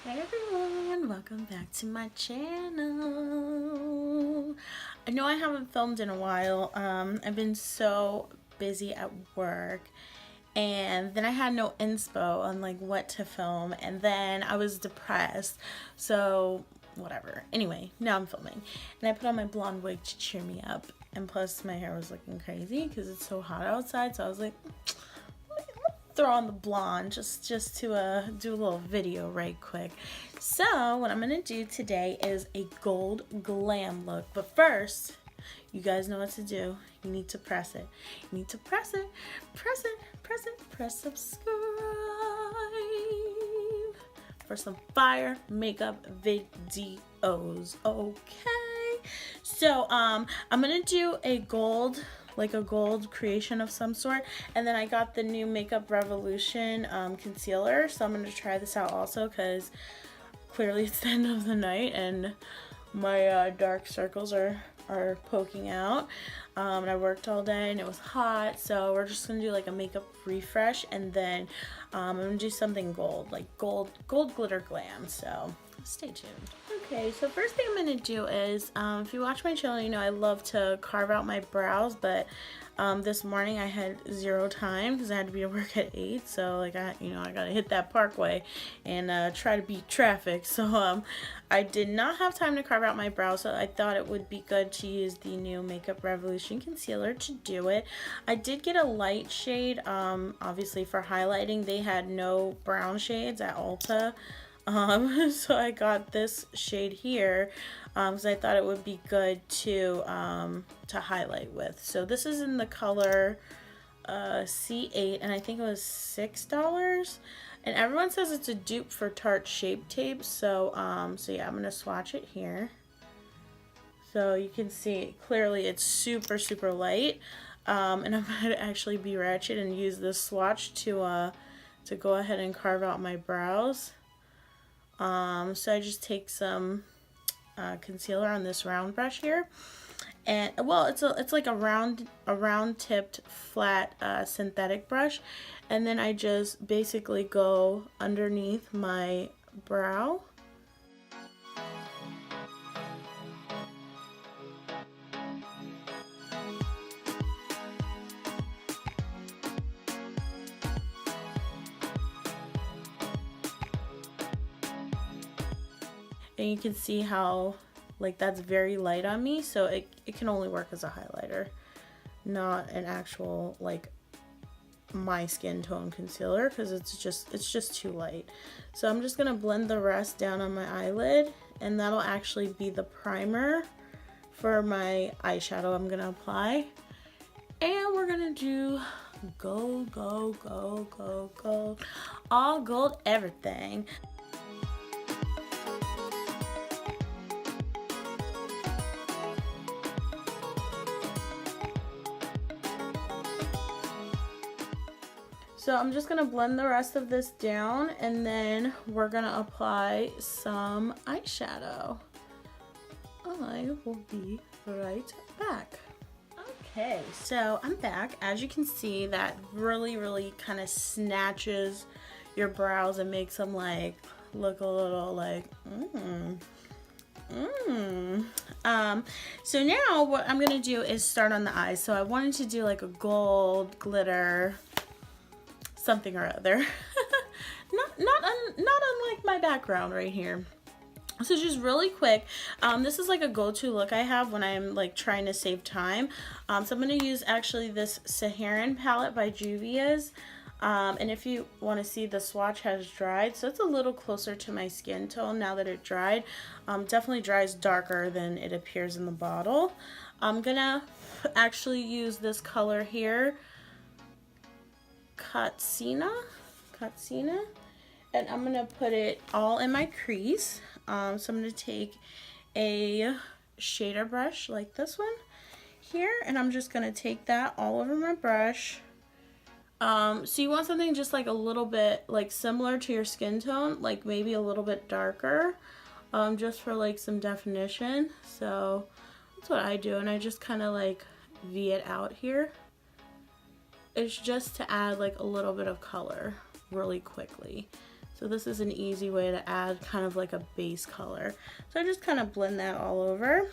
Hey everyone, welcome back to my channel. I know I haven't filmed in a while. I've been so busy at work, and then I had no inspo on like what to film, and then I was depressed, so whatever. Anyway, now I'm filming, and I put on my blonde wig to cheer me up, and plus my hair was looking crazy because it's so hot outside, so I was like, throw on the blonde just to do a little video right quick. So what I'm gonna do today is a gold glam look, but first you guys know what to do. You need to press it. You need to press it, press it, press it, press subscribe for some fire makeup videos. Okay, so I'm gonna do a gold, like a gold creation of some sort, and then I got the new Makeup Revolution concealer, so I'm going to try this out also because clearly it's the end of the night and my dark circles are poking out, and I worked all day and it was hot, so we're just going to do like a makeup refresh, and then I'm going to do something gold, like gold glitter glam, so stay tuned. Okay, so first thing I'm going to do is, if you watch my channel, you know I love to carve out my brows, but this morning I had zero time because I had to be at work at 8, so like I gotta hit that parkway and try to beat traffic, so I did not have time to carve out my brows, so I thought it would be good to use the new Makeup Revolution concealer to do it. I did get a light shade, obviously for highlighting. They had no brown shades at Ulta. So I got this shade here because I thought it would be good to highlight with. So this is in the color C8, and I think it was $6. And everyone says it's a dupe for Tarte Shape Tape. So so yeah, I'm gonna swatch it here. So you can see clearly it's super light. And I'm gonna actually be ratchet and use this swatch to go ahead and carve out my brows. So I just take some concealer on this round brush here, and well, it's like a round tipped flat synthetic brush, and then I just basically go underneath my brow. And you can see how like that's very light on me, so it can only work as a highlighter, not an actual like my skin tone concealer, because it's just too light. So I'm just gonna blend the rest down on my eyelid, and that'll actually be the primer for my eyeshadow I'm gonna apply. And we're gonna do gold, all gold everything. So I'm just going to blend the rest of this down, and then we're going to apply some eyeshadow. I will be right back. Okay, so I'm back. As you can see, that really kind of snatches your brows and makes them like look a little like so now what I'm going to do is start on the eyes. So I wanted to do like a gold glitter something or other. not unlike my background right here. So just really quick, this is like a go-to look I have when I'm like trying to save time. So I'm going to use actually this SAHARAN palette by JUVIAS, and if you want to see, the swatch has dried, so it's a little closer to my skin tone now that it dried. Definitely dries darker than it appears in the bottle. I'm gonna actually use this color here, Katsina, and I'm gonna put it all in my crease. So I'm gonna take a shader brush like this one here, and I'm just gonna take that all over my brush. So you want something just like a little bit like similar to your skin tone, like maybe a little bit darker, just for like some definition. So that's what I do, and I just kind of like V it out here. It's just to add like a little bit of color really quickly. So this is an easy way to add kind of like a base color. So I just kind of blend that all over.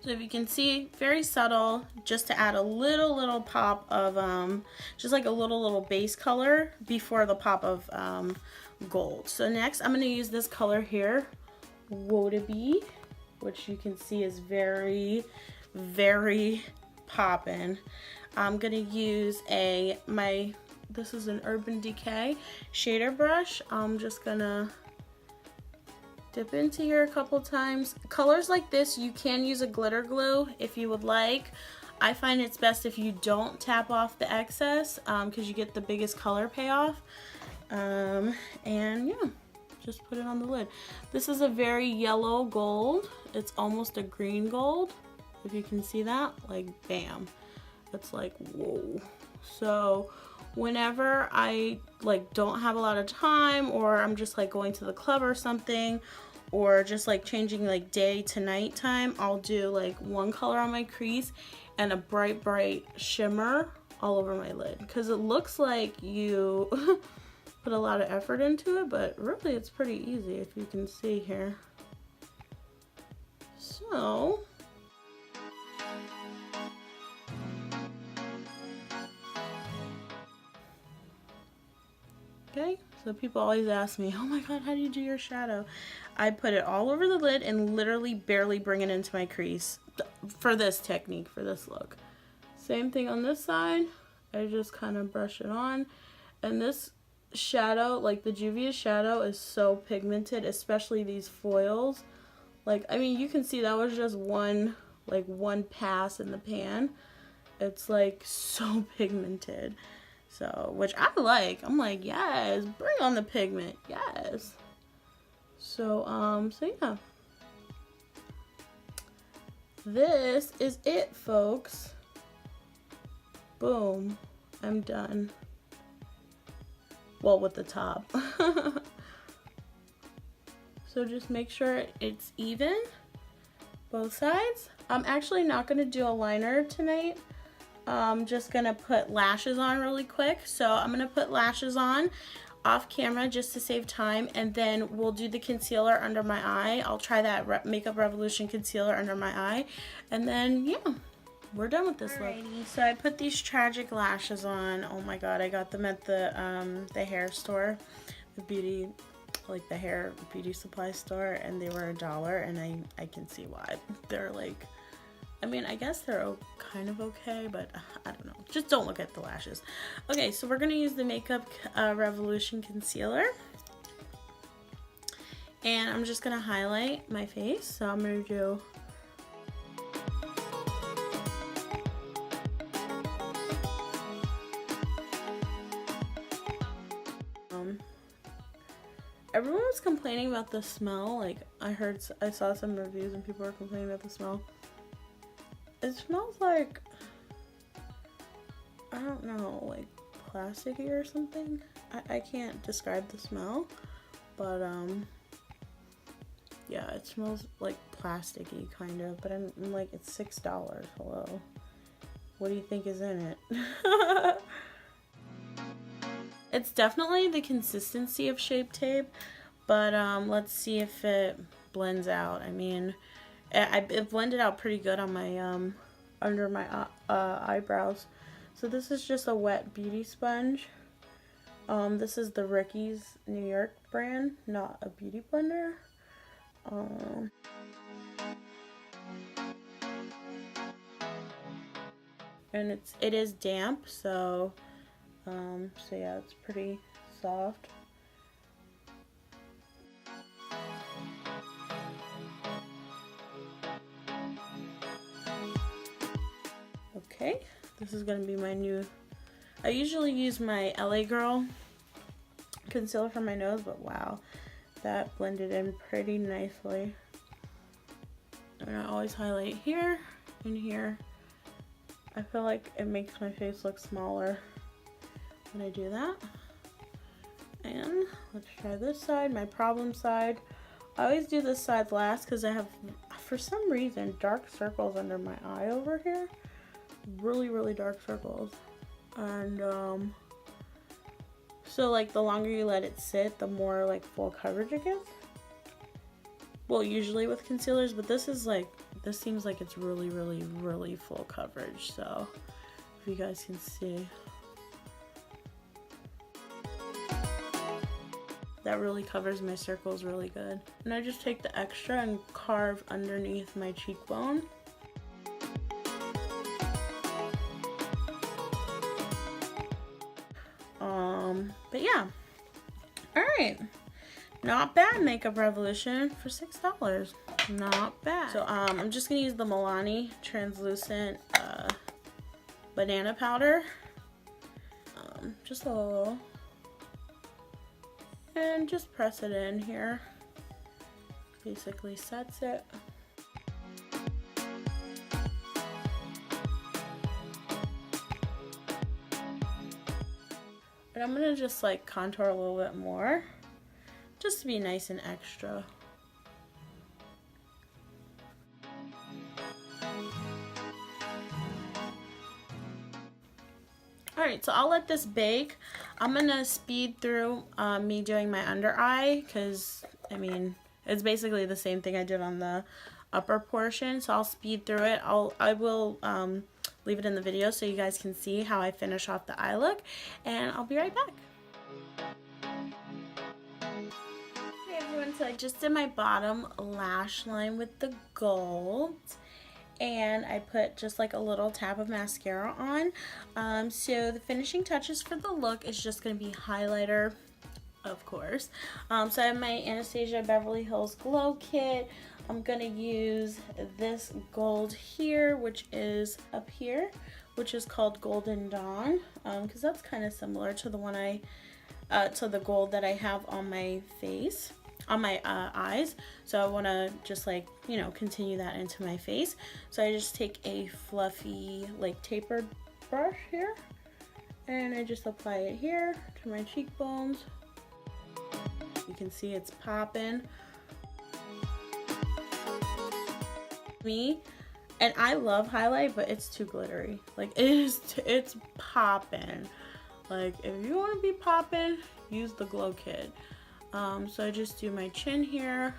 So if you can see, very subtle, just to add a little pop of, just like a little base color before the pop of gold. So next I'm gonna use this color here, Wodabe, which you can see is very poppin'. I'm gonna use this is an Urban Decay shader brush. I'm just gonna dip into here a couple times. Colors like this, you can use a glitter glue if you would like. I find it's best if you don't tap off the excess because you get the biggest color payoff. And yeah, just put it on the lid. This is a very yellow gold. It's almost a green gold. If you can see that, like bam. It's like, whoa. So whenever I like don't have a lot of time, or I'm just like going to the club or something, or just like changing like day to night time, I'll do like one color on my crease and a bright shimmer all over my lid, because it looks like you put a lot of effort into it, but really it's pretty easy, if you can see here. So okay, so people always ask me, oh my god, how do you do your shadow? I put it all over the lid and literally barely bring it into my crease for this technique, for this look. Same thing on this side. I just kind of brush it on. And this shadow, like the Juvia's shadow, is so pigmented, especially these foils. Like, I mean, you can see that was just one pass in the pan. It's like so pigmented. So, which I like. I'm like, yes, bring on the pigment, yes. So, so yeah. This is it, folks. Boom, I'm done. Well, with the top. So just make sure it's even, both sides. I'm actually not gonna do a liner tonight. I'm just gonna put lashes on really quick. So I'm gonna put lashes on off camera just to save time, and then we'll do the concealer under my eye. I'll try that Makeup Revolution concealer under my eye, and then yeah, we're done with this look. So I put these tragic lashes on. Oh my god, I got them at the hair store, the hair beauty supply store, and they were $1, and I can see why. They're like, I mean, I guess they're kind of okay, but I don't know. Just don't look at the lashes. Okay, so we're gonna use the Makeup Revolution concealer, and I'm just gonna highlight my face. So I'm gonna do everyone was complaining about the smell. Like, I saw some reviews and people were complaining about the smell. It smells like, I don't know, like plasticky or something. I can't describe the smell, but yeah, it smells like plasticky kind of, but I'm like, it's $6. Hello, what do you think is in it? It's definitely the consistency of Shape Tape, but let's see if it blends out. I mean, it blended out pretty good on my under my eyebrows. So this is just a wet beauty sponge. This is the Ricky's New York brand, not a beauty blender. And it is damp, so yeah, it's pretty soft. Okay, this is gonna be my new, I usually use my LA Girl concealer for my nose, but wow, that blended in pretty nicely. And I always highlight here and here. I feel like it makes my face look smaller when I do that. And let's try this side, my problem side. I always do this side last because I have for some reason, dark circles under my eye over here. Really, really dark circles. And so like the longer you let it sit, the more like full coverage it gets. Well, usually with concealers, but this is like, this seems like it's really, really, really full coverage. So if you guys can see, that really covers my circles really good. And I just take the extra and carve underneath my cheekbone. But yeah, all right, not bad makeup revolution for $6. Not bad. So I'm just gonna use the Milani translucent banana powder, just a little, and just press it in here. Basically sets it. And I'm gonna just like contour a little bit more, just to be nice and extra. Alright, so I'll let this bake. I'm gonna speed through me doing my under eye, because I mean it's basically the same thing I did on the upper portion, so I'll speed through it. I will leave it in the video so you guys can see how I finish off the eye look, and I'll be right back. Hey everyone, so I just did my bottom lash line with the gold, and I put just like a little tap of mascara on. So the finishing touches for the look is just going to be highlighter, of course. So I have my Anastasia Beverly Hills Glow Kit. I'm gonna use this gold here, which is up here, which is called Golden Dawn, because that's kind of similar to the one to the gold that I have on my face, on my eyes. So I want to just like, you know, continue that into my face. So I just take a fluffy like tapered brush here, and I just apply it here to my cheekbones. You can see it's popping. And I love highlight, but it's too glittery. Like it's popping. Like if you want to be popping, use the Glow Kit. So I just do my chin here.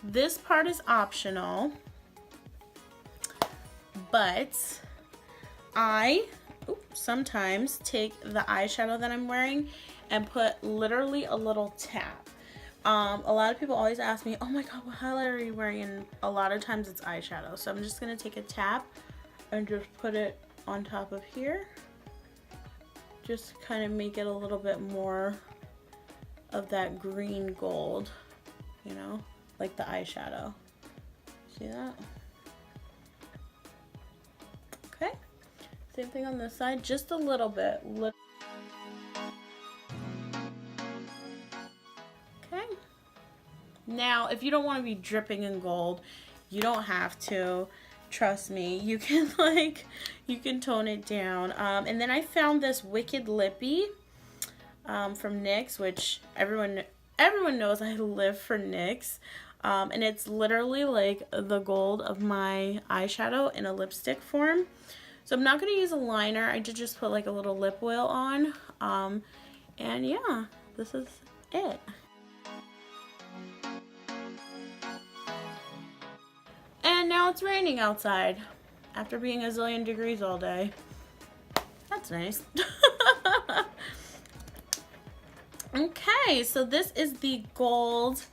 This part is optional, but I sometimes take the eyeshadow that I'm wearing and put literally a little tap. A lot of people always ask me, oh my god, what highlighter are you wearing? And a lot of times it's eyeshadow. So I'm just going to take a tap and just put it on top of here. Just kind of make it a little bit more of that green gold, you know, like the eyeshadow. See that? Okay. Same thing on this side, just a little bit. Now, if you don't want to be dripping in gold, you don't have to. Trust me, you can you can tone it down. And then I found this Wicked Lippy from NYX, which everyone knows I live for NYX. And it's literally like the gold of my eyeshadow in a lipstick form. So I'm not going to use a liner. I did just put like a little lip oil on. And yeah, this is it. And now it's raining outside after being a zillion degrees all day. That's nice. Okay, so this is the gold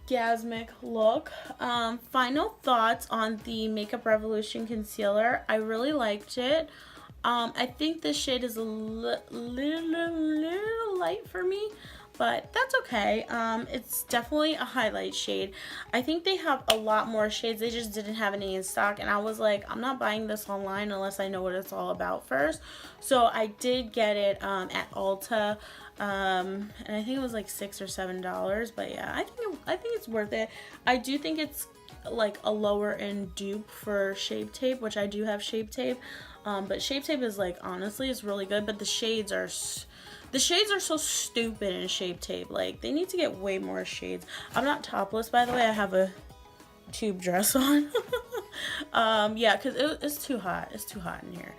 Gasmic look. Final thoughts on the Makeup Revolution concealer. I really liked it. I think this shade is a little light for me, but that's okay. It's definitely a highlight shade. I think they have a lot more shades. They just didn't have any in stock, and I was like, I'm not buying this online unless I know what it's all about first. So I did get it at Ulta, and I think it was like $6 or $7. But yeah, I think it's worth it. I do think it's like a lower end dupe for Shape Tape, which I do have Shape Tape. But Shape Tape is like, honestly, it's really good, but the shades are The shades are so stupid in Shape Tape. Like, they need to get way more shades. I'm not topless, by the way. I have a tube dress on. Yeah, because it's too hot. It's too hot in here.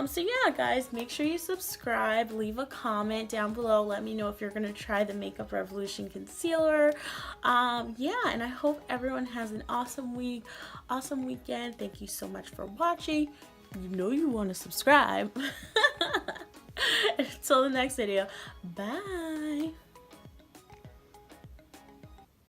So yeah, guys, make sure you subscribe. Leave a comment down below. Let me know if you're going to try the Makeup Revolution concealer. Yeah, and I hope everyone has an awesome week, awesome weekend. Thank you so much for watching. You know you want to subscribe. Until the next video. Bye.